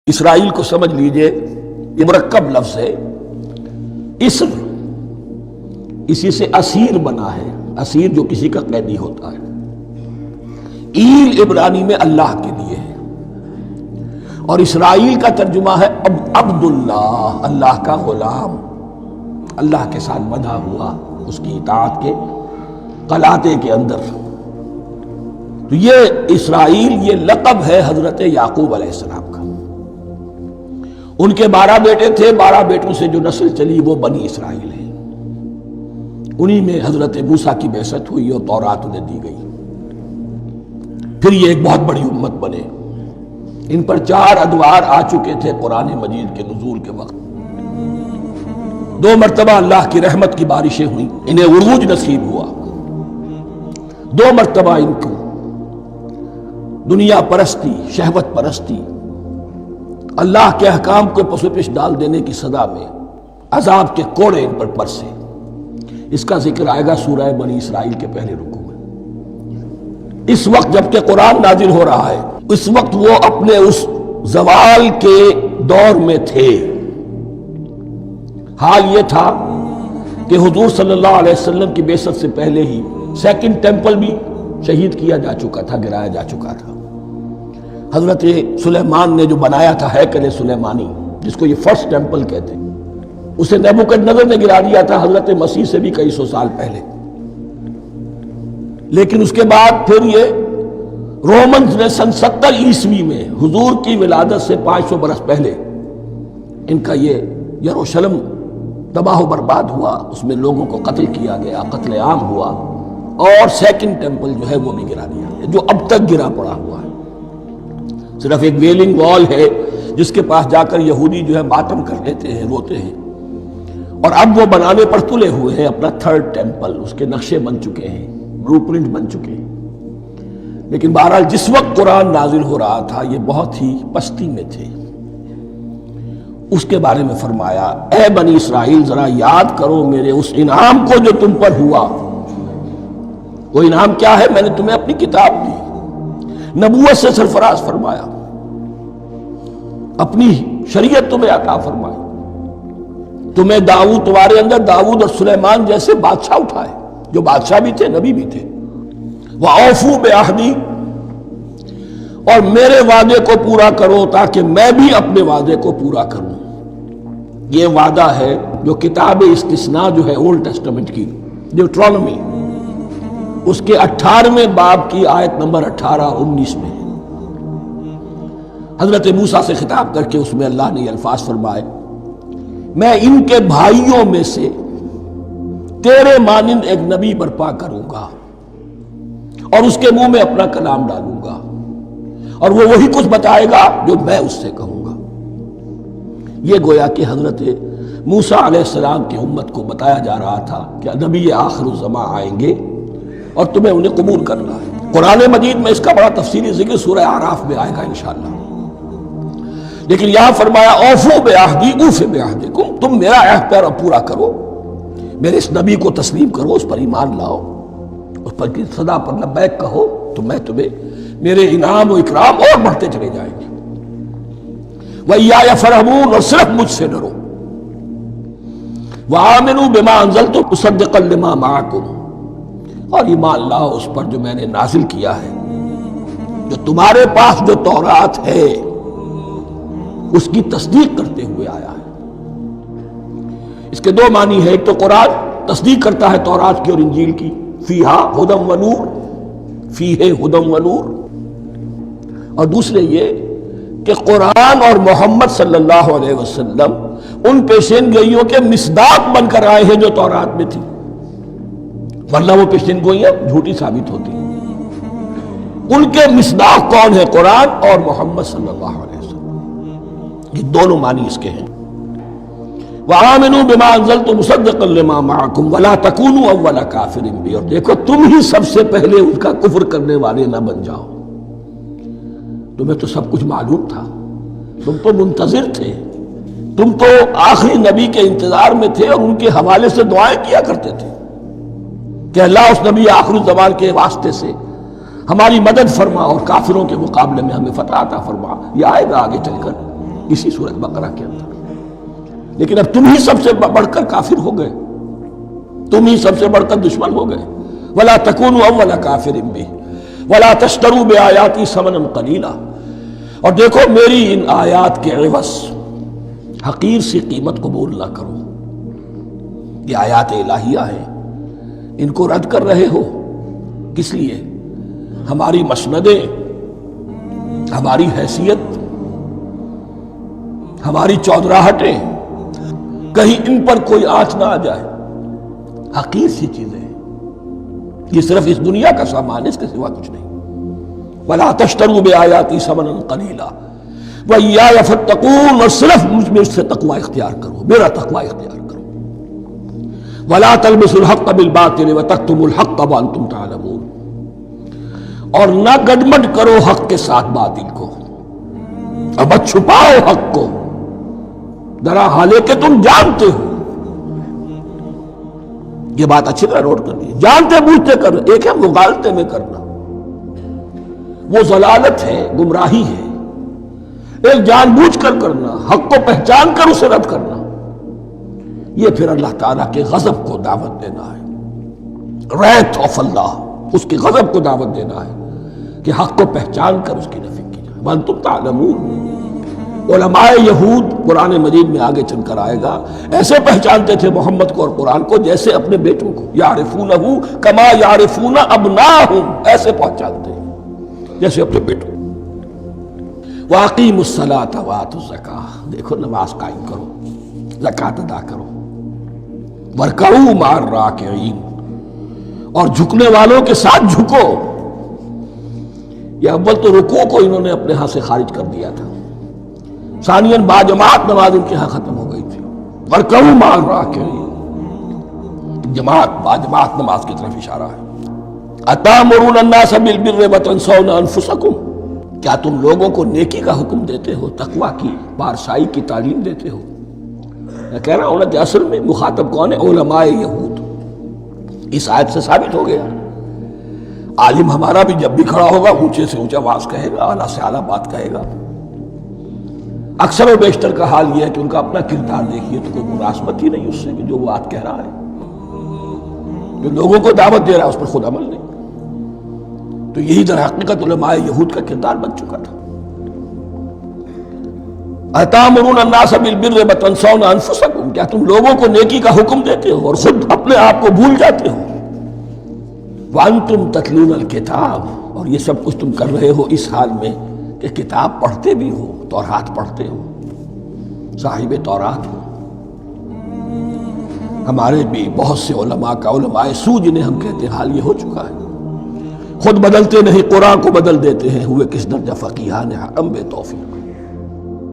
اسرائیل کو سمجھ لیجئے یہ مرکب لفظ ہے۔ اسر اسی سے اسیر بنا ہے، اسیر جو کسی کا قیدی ہوتا ہے۔ ایل عبرانی میں اللہ کے لیے ہے، اور اسرائیل کا ترجمہ ہے عبداللہ، اللہ کا غلام، اللہ کے ساتھ بندھا ہوا اس کی اطاعت کے قلاتے کے اندر۔ تو یہ اسرائیل یہ لقب ہے حضرت یعقوب علیہ السلام کا۔ ان کے 12 بیٹے تھے، 12 بیٹوں سے جو نسل چلی وہ بنی اسرائیل ہے۔ انہی میں حضرت موسیٰ کی بعثت ہوئی اور تورات انہیں دی گئی، پھر یہ ایک بہت بڑی امت بنے۔ ان پر 4 ادوار آ چکے تھے قرآن مجید کے نزول کے وقت۔ 2 مرتبہ اللہ کی رحمت کی بارشیں ہوئیں، انہیں عروج نصیب ہوا۔ 2 مرتبہ ان کو دنیا پرستی، شہوت پرستی، اللہ کے احکام کو پس پیش ڈال دینے کی سزا میں عذاب کے کوڑے ان پر برسے۔ اس کا ذکر آئے گا سورہ بنی اسرائیل کے پہلے رکوع میں۔ اس وقت جب کہ قرآن نازل ہو رہا ہے، اس وقت وہ اپنے اس زوال کے دور میں تھے۔ حال یہ تھا کہ حضور صلی اللہ علیہ وسلم کی بعثت سے پہلے ہی 2nd ٹیمپل بھی شہید کیا جا چکا تھا، گرایا جا چکا تھا۔ حضرت سلیمان نے جو بنایا تھا ہیکل سلیمانی، جس کو یہ 1st ٹیمپل کہتے ہیں، اسے نیبوکدنضر نے گرا دیا تھا حضرت مسیح سے بھی کئی سو سال پہلے۔ لیکن اس کے بعد پھر یہ رومنز نے سن 70 عیسوی میں حضور کی ولادت سے 500 برس پہلے ان کا یہ یروشلم تباہ و برباد ہوا، اس میں لوگوں کو قتل کیا گیا، قتل عام ہوا، اور 2nd ٹیمپل جو ہے وہ بھی گرا دیا گیا، جو اب تک گرا پڑا ہوا ہے۔ صرف ایک ویلنگ وال ہے جس کے پاس جا کر یہودی جو ہے ماتم کر لیتے ہیں، روتے ہیں، اور اب وہ بنانے پر تلے ہوئے ہیں اپنا 3rd ٹیمپل۔ اس کے نقشے بن چکے ہیں، بلو پرنٹ بن چکے ہیں۔ لیکن بہرحال جس وقت قرآن نازل ہو رہا تھا یہ بہت ہی پستی میں تھے۔ اس کے بارے میں فرمایا، اے بنی اسرائیل ذرا یاد کرو میرے اس انعام کو جو تم پر ہوا۔ وہ انعام کیا ہے؟ میں نے تمہیں اپنی کتاب دی، نبوت سے سرفراز فرمایا، اپنی شریعت تمہیں عطا فرمائی، تمہیں داؤد، تمہارے اندر داؤد اور سلیمان جیسے بادشاہ اٹھائے، جو بادشاہ بھی تھے، نبی بھی تھے۔ وَأَوْفُوا بِعَهْدِي، اور میرے وعدے کو پورا کرو تاکہ میں بھی اپنے وعدے کو پورا کروں۔ یہ وعدہ ہے جو کتاب استثناء جو ہے اولڈ ٹیسٹمنٹ کی، ڈیوٹرانومی، اس کے 18ویں باب کی آیت نمبر 18-19 میں حضرت موسیٰ سے خطاب کر کے اس میں اللہ نے یہ الفاظ فرمائے، میں ان کے بھائیوں میں سے تیرے مانند ایک نبی برپا کروں گا اور اس کے منہ میں اپنا کلام ڈالوں گا، اور وہ وہی کچھ بتائے گا جو میں اس سے کہوں گا۔ یہ گویا کہ حضرت موسیٰ علیہ السلام کی امت کو بتایا جا رہا تھا کہ نبی آخر الزماں آئیں گے اور تمہیں انہیں قبول کرنا ہے۔ قرآن مجید میں اس کا بڑا تفصیلی ذکر سورہ اعراف میں آئے گا انشاءاللہ۔ لیکن یہاں فرمایا اوفوا بعہدی اوف بعہدکم، تم میرا عہد پیرا پورا کرو، میرے اس نبی کو تسلیم کرو، اس پر ایمان لاؤ، اس پر کی صدا پر لبیک کہو، تو میں تمہیں میرے انعام و اکرام اور بڑھتے چلے جائیں گے۔ وَإِيَّايَ فَارْهَبُونِ، اور صرف مجھ سے ڈرو۔ وَآمِنُوا بِمَا أَنزَلْتُ مُصَدِّقًا لِمَا مَعَكُمْ، اور ایمان لاؤ اس پر جو میں نے نازل کیا ہے، جو تمہارے پاس جو تورات ہے اس کی تصدیق کرتے ہوئے آیا ہے۔ اس کے 2 معنی ہے، ایک تو قرآن تصدیق کرتا ہے تورات کی اور انجیل کی، فیہا ھدی ونور، فیہ ھدی ونور، اور دوسرے یہ کہ قرآن اور محمد صلی اللہ علیہ وسلم ان پیشین گوئیوں کے مصداق بن کر آئے ہیں جو تورات میں تھی، ورنہ وہ پیشین گوئیاں جھوٹی ثابت ہوتی ہیں۔ ان کے مصداق کون ہے؟ قرآن اور محمد صلی اللہ علیہ وسلم۔ یہ دونوں معنی اس کے ہیں۔ وَآمِنُوا بِمَا أَنزَلْتُ مُصَدِّقًا لِمَا مَعَكُمْ وَلَا تَكُونُوا أَوَّلَ كَافِرٍ بِهِ، اور دیکھو تم ہی سب سے پہلے ان کا کفر کرنے والے نہ بن جاؤ۔ تمہیں تو سب کچھ معلوم تھا، تم تو منتظر تھے، تم تو آخری نبی کے انتظار میں تھے اور ان کے حوالے سے دعائیں کیا کرتے تھے کہ اللہ اس نبی آخر الزمان کے واسطے سے ہماری مدد فرما اور کافروں کے مقابلے میں ہمیں فتح عطا فرما۔ یہ آئے گا آگے چل کر۔ اسی سورۃ بقرہ کے اندر. لیکن اب تم ہی سب سے بڑھ کر کافر ہو گئے, تم ہی سب سے بڑھ کر دشمن ہو گئے. وَلَا تَكُونُوا أَوَّلَ كَافِرٍ بِهِ وَلَا تَشْتَرُوا بِآيَاتِي ثَمَنًا قَلِيلًا, اور دیکھو میری ان آیات کے عوض حقیر سی قیمت قبول نہ کرو. یہ آیات الہیہ ہیں, ان کو رد کر رہے ہو کس لیے؟ ہماری مسندیں, ہماری حیثیت, ہماری چودراہٹیں, کہیں ان پر کوئی آنچ نہ آ جائے. حقیر سی چیزیں ہیں, یہ صرف اس دنیا کا سامان ہے, اس کے سوا کچھ نہیں. وَلَا تَشْتَرُوا بِآيَاتِي ثَمَنًا قَلِيلًا وَإِيَّايَ فَاتَّقُونِ, اور صرف مجھ سے تقوی اختیار کرو, میرا تقوی اختیار کرو. وَلَا تَلْبِسُوا الْحَقَّ بِالْبَاطِلِ وَتَكْتُمُوا الْحَقَّ وَأَنْتُمْ تَعْلَمُونَ, اور نہ گڈمڈ کرو حق کے ساتھ باطل کو, اور مت چھپاؤ حق کو, ذرا حالے کہ تم جانتے ہو. یہ بات اچھی طرح نوٹ کر لیجیے, جانتے بوجھتے کر. ایک ہے مغالطے میں کرنا, وہ ضلالت ہے, گمراہی ہے. ایک جان بوجھ کر کرنا, حق کو پہچان کر اسے رد کرنا, یہ پھر اللہ تعالیٰ کے غضب کو دعوت دینا ہے. ریت آف اللہ, اس کے غضب کو دعوت دینا ہے کہ حق کو پہچان کر اس کی نفی کی جائے. وَأَنْتُمْ تَعْلَمُونَ. علماء یہود, قرآن مجید میں آگے چل کر آئے گا, ایسے پہچانتے تھے محمد کو اور قرآن کو جیسے اپنے بیٹوں کو. یعرفونہ کما یعرفون ابناہم, ایسے پہچانتے ہیں جیسے اپنے بیٹوں. وَأَقِیمُوا الصَّلَاةَ وَآتُوا الزَّکَاةَ, دیکھو نماز قائم کرو, زکوٰۃ ادا کرو. وَارْکَعُوا مَعَ الرَّاکِعِینَ, اور جھکنے والوں کے ساتھ جھکو. یہ اول تو رکوع کو انہوں نے اپنے ہاں سے خارج کر دیا تھا, ثانیاً باجماعت نماز ان کے ہاں ختم ہو گئی تھی. وَارْکَعُوا مَعَ الرَّاکِعِینَ, جماعت باجماعت نماز کی طرف اشارہ ہے. أَتَأْمُرُونَ النَّاسَ بِالْبِرِّ وَتَنْسَوْنَ أَنفُسَكُمْ, کیا تم لوگوں کو نیکی کا حکم دیتے ہو, تقوی کی, پارسائی کی تعلیم دیتے ہو. میں کہہ رہا ہوں نا کہ اصل میں مخاطب کون ہے؟ علماء یہود. اس آیت سے ثابت ہو گیا عالم ہمارا بھی جب بھی کھڑا ہوگا اونچے سے اونچا آواز کہے گا, اعلیٰ سے اعلیٰ بات کہے گا. اکثر و بیشتر کا حال یہ ہے کہ ان کا اپنا کردار دیکھیے تو کوئی مناسبت ہی نہیں اس سے کہ جو وہ بات کہہ رہا ہے. جو لوگوں کو دعوت دے رہا ہے اس پر خود عمل نہیں. تو یہی در حقیقت علماء یہود کا کردار بن چکا تھا. أَتَأْمُرُونَ النَّاسَ بِالْبِرِّ وَتَنْسَوْنَ أَنفُسَكُمْ, کیا تم لوگوں کو نیکی کا حکم دیتے ہو اور خود اپنے آپ کو بھول جاتے ہو. وَأَنْتُمْ تَتْلُونَ الْكِتَابَ, اور یہ سب کچھ تم کر رہے ہو اس حال میں کہ کتاب پڑھتے بھی ہو, تورات پڑھتے ہو, صاحب تورات ہو. ہمارے بھی بہت سے علماء کا, علماء سو جنہیں ہم کہتے ہیں, حال یہ ہو چکا ہے. خود بدلتے نہیں, قرآن کو بدل دیتے ہیں. ہوئے کس درجہ فقیہان حرم بے توفیق.